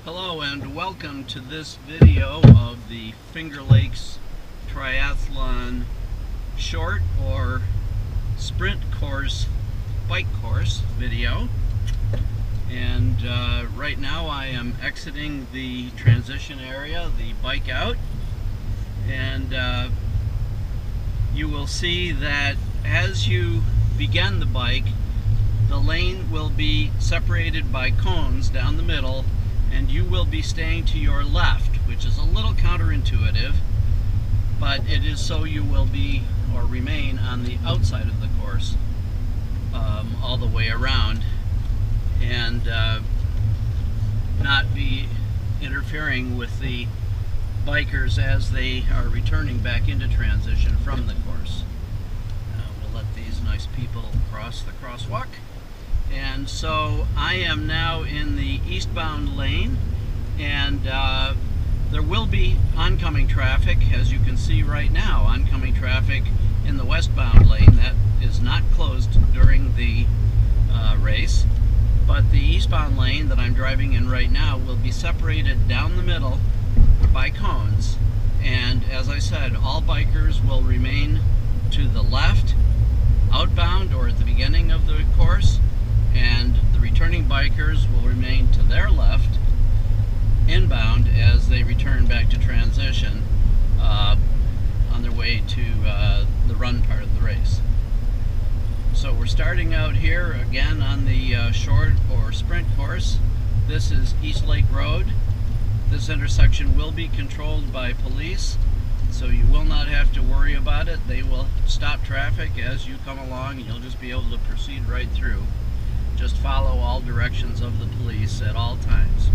Hello and welcome to this video of the Finger Lakes Triathlon Short or Sprint Course bike course video. And right now I am exiting the transition area, the bike out, and you will see that as you begin the bike, the lane will be separated by cones down the middle, and you will be staying to your left, which is a little counterintuitive, but it is so you will be or remain on the outside of the course all the way around, and not be interfering with the bikers as they are returning back into transition from the course. We'll let these nice people cross the crosswalk. And so I am now in the eastbound lane, and there will be oncoming traffic, as you can see right now, oncoming traffic in the westbound lane. That is not closed during the race, but the eastbound lane that I'm driving in right now will be separated down the middle by cones, and as I said, all bikers will remain to the left outbound or at the beginning of the course, and the returning bikers will remain to their left inbound as they return back to transition on their way to the run part of the race. So we're starting out here again on the short or sprint course. This is East Lake Road. This intersection will be controlled by police, so you will not have to worry about it. They will stop traffic as you come along, and you'll just be able to proceed right through. Just follow all directions of the police at all times.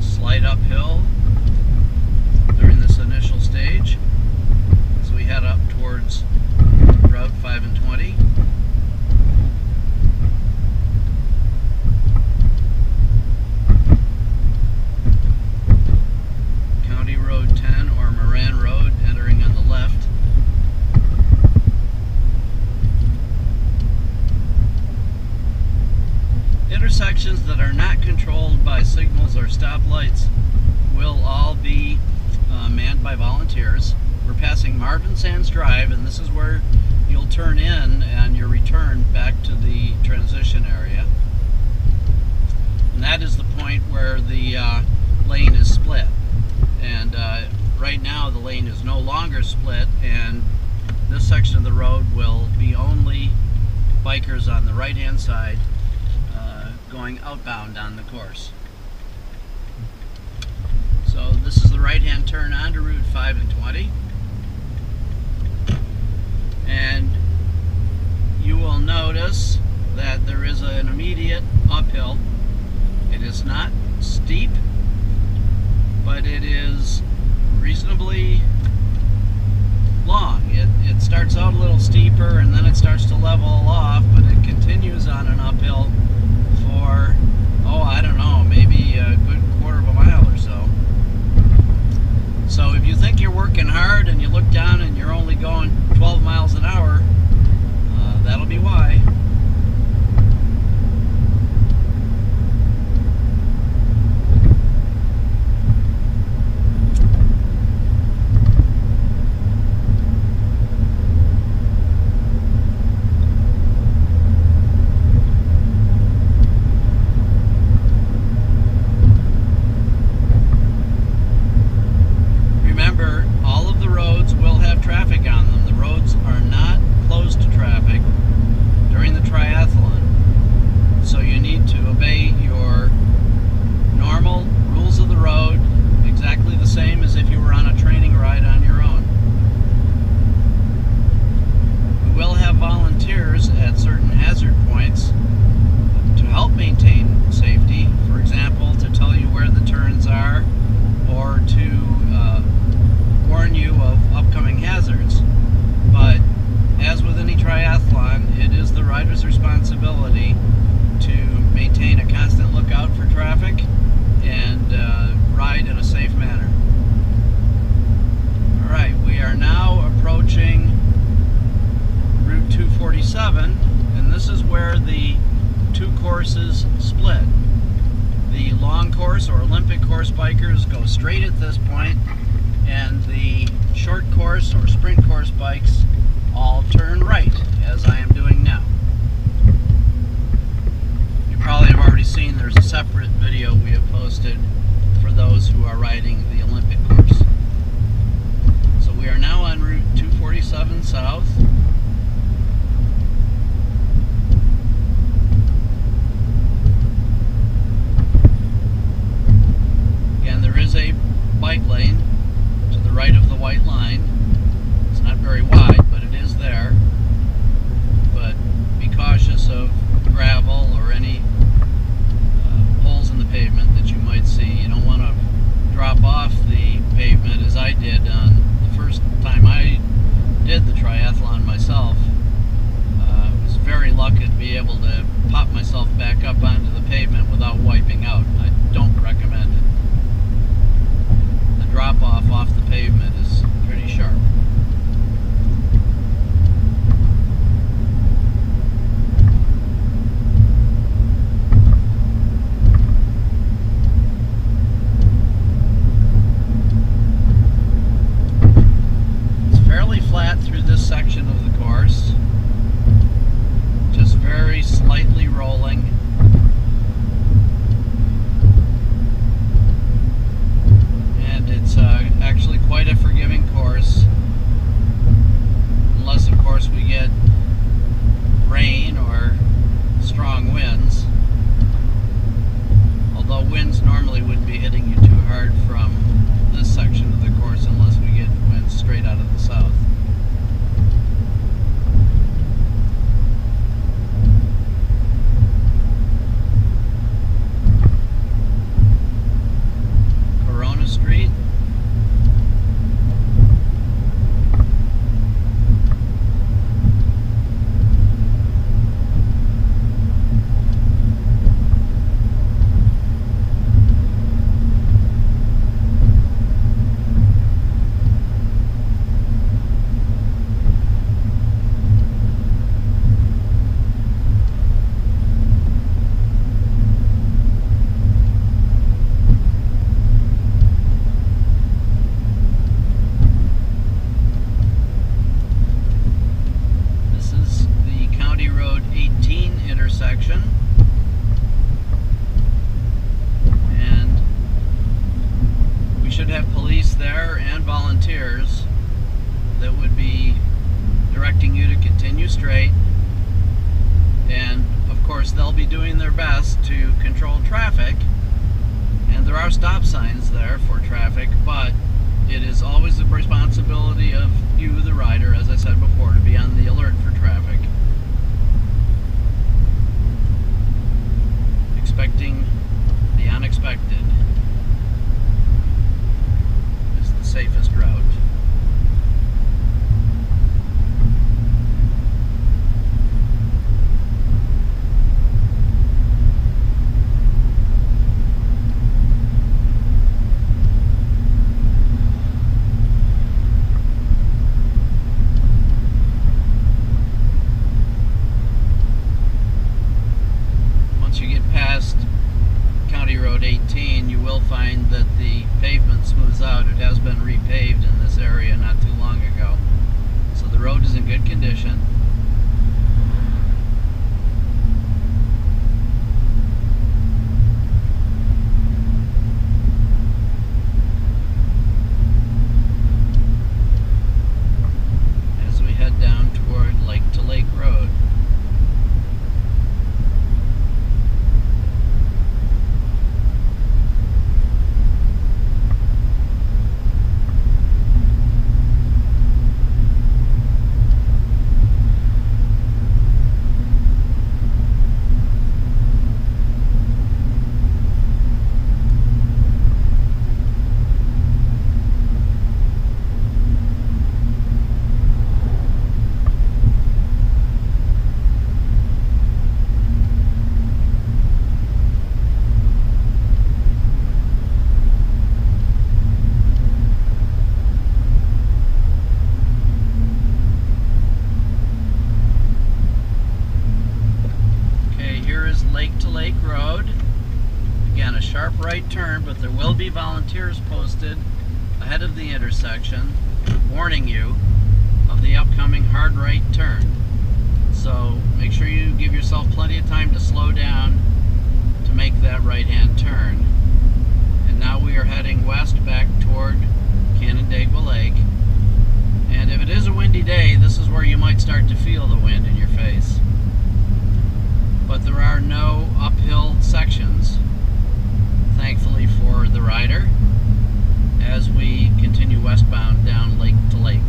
Slight uphill during this initial stage as we head up towards Route 5 and 20. Intersections that are not controlled by signals or stoplights will all be manned by volunteers. We're passing Marvin Sands Drive, and this is where you'll turn in and your return back to the transition area. And that is the point where the lane is split. And right now the lane is no longer split, and this section of the road will be only bikers on the right hand side going outbound on the course. So this is the right hand turn onto Route 5 and 20, and you will notice that there is an immediate uphill. It is not steep, but it is reasonably long. It starts out a little steeper, and then it starts to level off, but it continues on an uphill for, I don't know, maybe a good quarter of a mile or so. So if you think you're working hard and you look down and you're only going 12 miles an hour, that'll be why. courses split. The long course or Olympic course bikers go straight at this point, and the short course or sprint course bikes all turn right, as I am doing now. You probably have already seen there's a separate video we have posted for those who are riding the Olympic course. So we are now on Route 247 South. Again, there is a bike lane to the right of the white line. It's not very wide, but it is there. But be cautious of gravel or any holes in the pavement that you might see. You don't want to drop off the pavement as I did on the first time I did the triathlon myself. I was very lucky to be able to pop myself back up onto the pavement without wiping out. I don't recommend it. The drop off the pavement is pretty sharp. Flat through this section of the course, just very slightly rolling. And it's actually quite a forgiving course, unless of course we get rain or strong winds, although winds normally wouldn't be hitting you too hard from this section of the course unless we get winds straight out of the south. Street. Intersection, and we should have police there and volunteers that would be directing you to continue straight, and of course they'll be doing their best to control traffic, and there are stop signs there for traffic, but it is always the responsibility of you, the rider, as I said before, to be on the alert for traffic. Expecting the unexpected is the safest route. County Road 18, you will find that the pavement smooths out. It has been repaved in this area not too long ago. So the road is in good condition. As we head down toward Lake to Lake Road. be volunteers posted ahead of the intersection warning you of the upcoming hard right turn. So make sure you give yourself plenty of time to slow down to make that right-hand turn. And now we are heading west back toward Canandaigua Lake. And if it is a windy day, this is where you might start to feel the wind in your face. But there are no uphill sections, thankfully for the rider, as we continue westbound down lake to lake.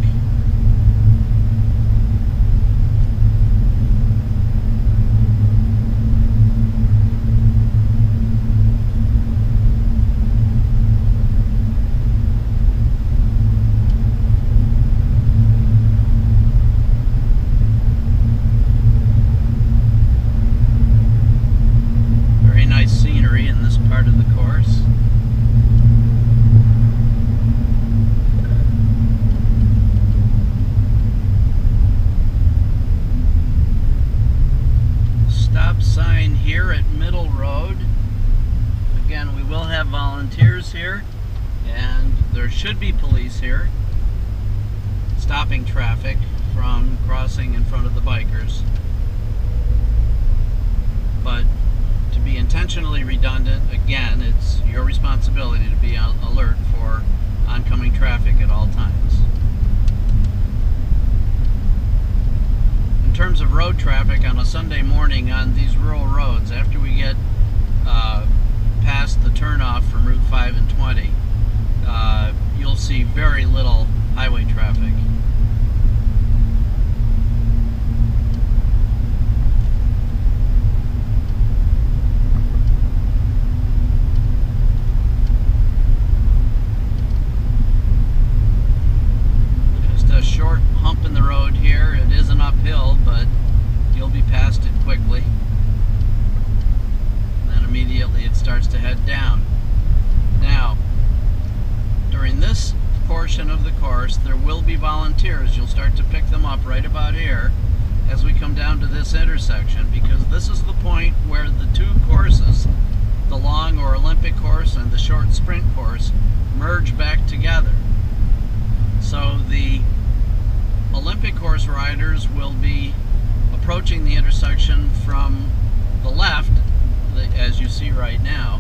Volunteers here, and there should be police here stopping traffic from crossing in front of the bikers. But to be intentionally redundant, again, it's your responsibility to be alert for oncoming traffic at all times. In terms of road traffic on a Sunday morning on these rural roads, after we get past the turnoff from Route 5 and 20, you'll see very little highway traffic. Just a short hump in the road here. It is an uphill, but you'll be past it quickly. Immediately it starts to head down. Now, during this portion of the course, there will be volunteers. You'll start to pick them up right about here as we come down to this intersection, because this is the point where the two courses, the long or Olympic course and the short sprint course, merge back together. So the Olympic course riders will be approaching the intersection from the left, as you see right now,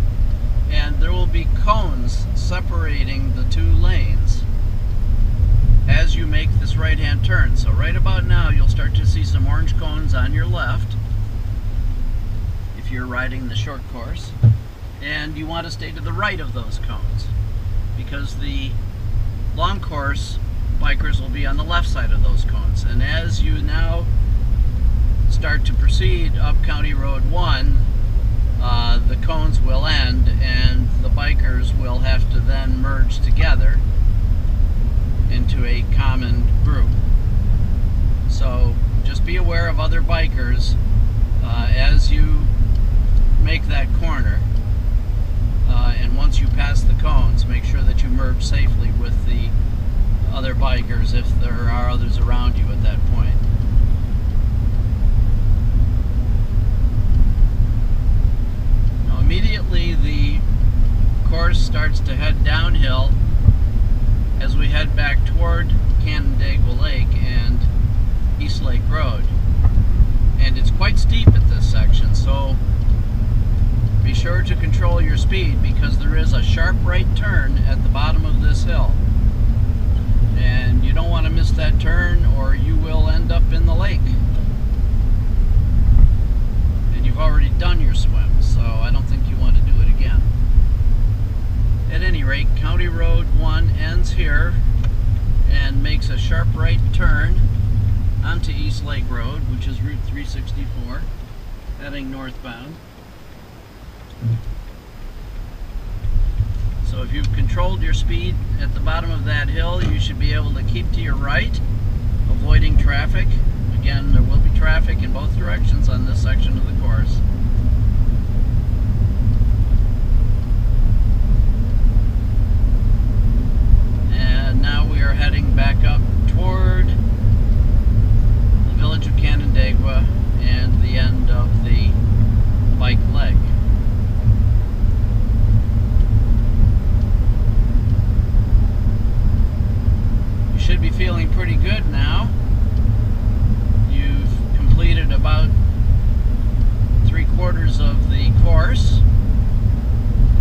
and there will be cones separating the two lanes as you make this right-hand turn. So right about now you'll start to see some orange cones on your left if you're riding the short course, and you want to stay to the right of those cones because the long course bikers will be on the left side of those cones. And as you now start to proceed up County Road 1, the cones will end and the bikers will have to then merge together into a common group. So just be aware of other bikers as you make that corner, and once you pass the cones, make sure that you merge safely with the other bikers if there are others around you at that point. Immediately the course starts to head downhill as we head back toward Canandaigua Lake and East Lake Road. And it's quite steep at this section, so be sure to control your speed because there is a sharp right turn at the bottom of this hill. And you don't want to miss that turn or you will end up in the lake. And you've already done your swim, so I don't think you want to do it again. At any rate, County Road 1 ends here and makes a sharp right turn onto East Lake Road, which is Route 364, heading northbound. So if you've controlled your speed at the bottom of that hill, you should be able to keep to your right, avoiding traffic. Again, there will be traffic in both directions on this section of the course. And now we are heading back up toward the village of Canandaigua and the end of the bike leg. pretty good now. You've completed about 3/4 of the course,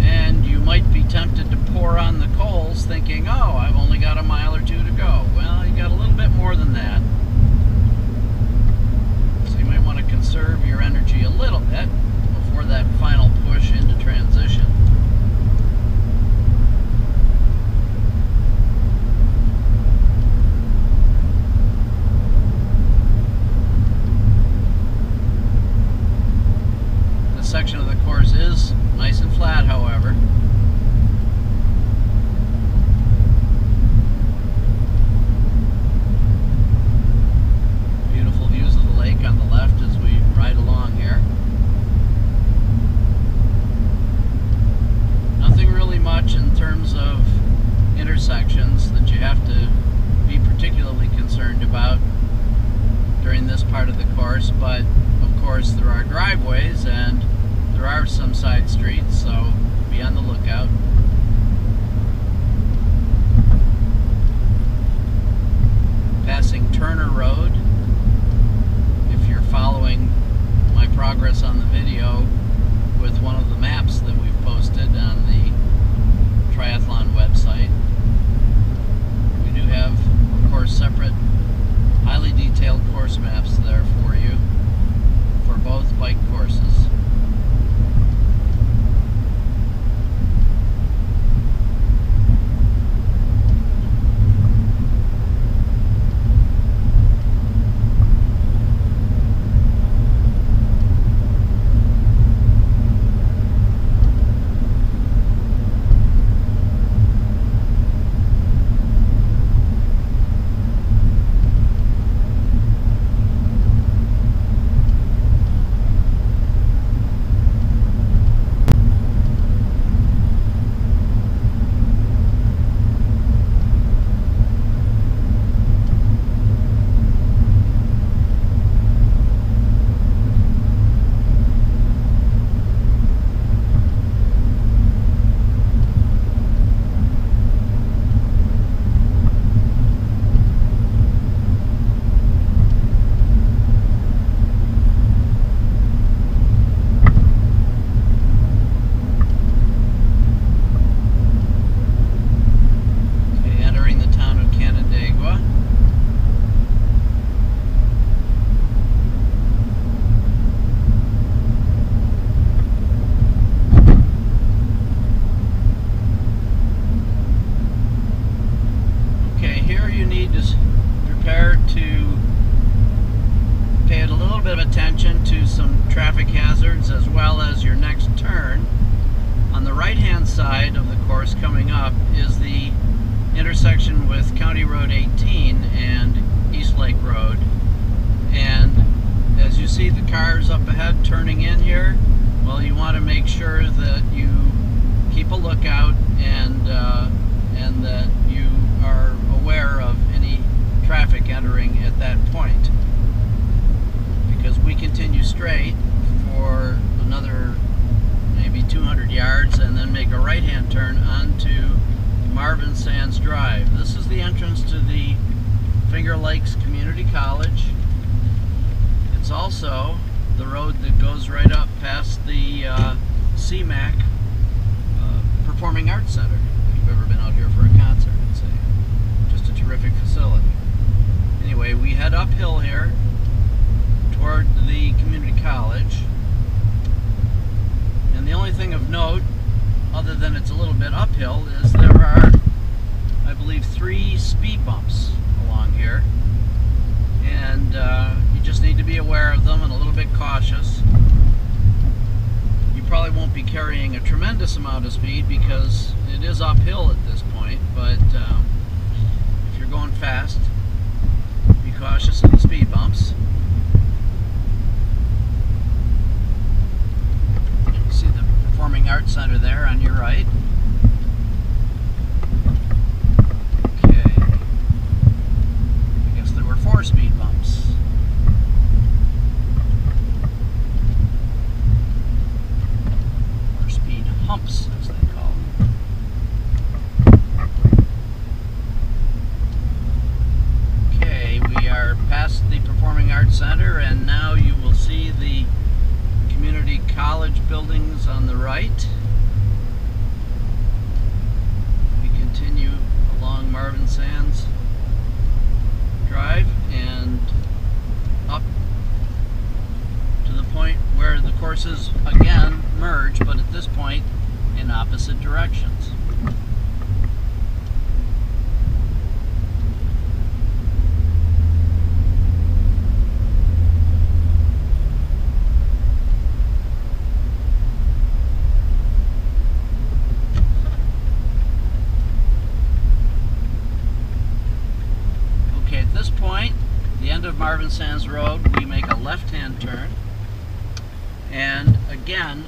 and you might be tempted to pour on the coals thinking, oh, I've only got a mile or two to go. Well, you got a little bit more than that. So you might want to conserve your energy a little bit before that final push into transition. This section of the course is nice and flat, however. Beautiful views of the lake on the left as we ride along here. Nothing really much in terms of intersections that you have to be particularly concerned about during this part of the course, but of course there are driveways and there are some side streets, so be on the lookout. Passing Turner Road. If you're following my progress on the video with one of the maps that we've posted on the triathlon website, we do have, of course, separate, highly detailed course maps there for you for both bike courses. Attention to some traffic hazards as well as your next turn. On the right hand side of the course coming up is the intersection with County Road 18 and East Lake Road, and as you see the cars up ahead turning in here, well, you want to make sure that you keep a lookout and that you are aware of any traffic entering at that point. Because we continue straight for another maybe 200 yards and then make a right-hand turn onto Marvin Sands Drive. This is the entrance to the Finger Lakes Community College. It's also the road that goes right up past the CMAC Performing Arts Center. If you've ever been out here for a concert, it's just a terrific facility. Anyway, we head uphill here toward the community college, and the only thing of note, other than it's a little bit uphill, is there are, I believe, 3 speed bumps along here, and you just need to be aware of them and a little bit cautious. You probably won't be carrying a tremendous amount of speed because it is uphill at this point, but if you're going fast, be cautious of the speed bumps. See the Performing Arts Center there on your right. Okay. I guess there were 4 speed bumps. Or speed humps, as they call them. college buildings on the right. We continue along Marvin Sands Drive and up to the point where the courses again merge, but at this point in opposite directions. At this point, the end of Marvin Sands Road, we make a left-hand turn, and again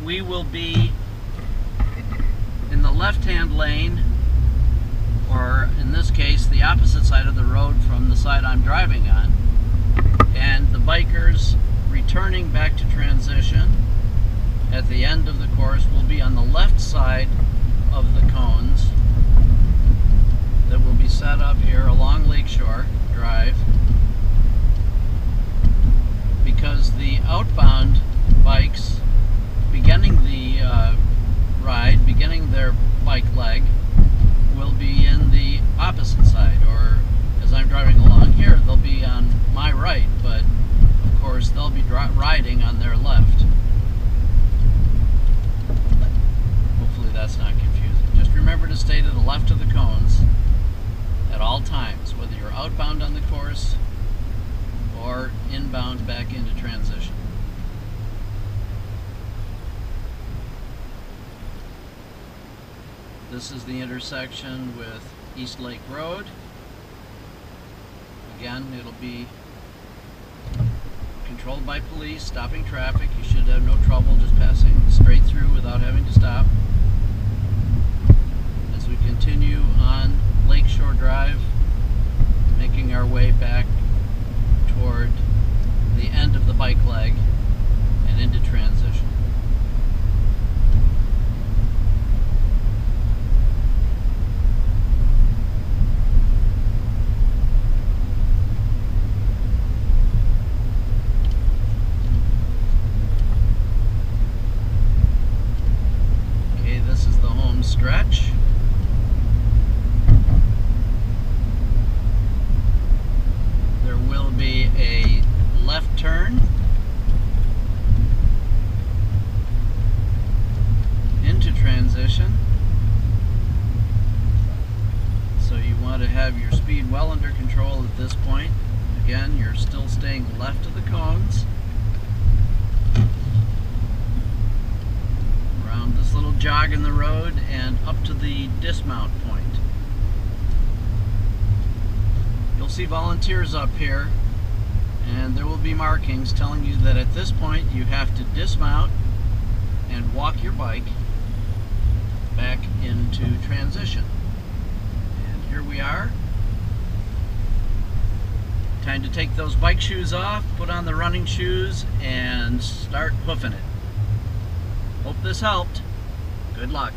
we will be in the left-hand lane, or in this case the opposite side of the road from the side I'm driving on, and the bikers returning back to transition at the end of the course will be on the left side of the cones that will be set up here along Lakeshore Drive, because the outbound bikes beginning the ride, beginning their bike leg, will be in the opposite side, or as I'm driving along here, they'll be on my right, but of course they'll be riding on their left. Hopefully that's not confusing. Just remember to stay to the left of the cones at all times, whether you're outbound on the course or inbound back into transition. This is the intersection with East Lake Road. Again, it'll be controlled by police, stopping traffic. You should have no trouble just passing straight through without having to stop. As we continue on Lakeshore Drive, making our way back toward the end of the bike leg and into transition. Okay, this is the home stretch. Be a left turn into transition, so you want to have your speed well under control at this point. Again, you're still staying left of the cones, around this little jog in the road and up to the dismount point. You'll see volunteers up here, and there will be markings telling you that at this point you have to dismount and walk your bike back into transition. And here we are. Time to take those bike shoes off, put on the running shoes, and start hoofing it. Hope this helped. Good luck.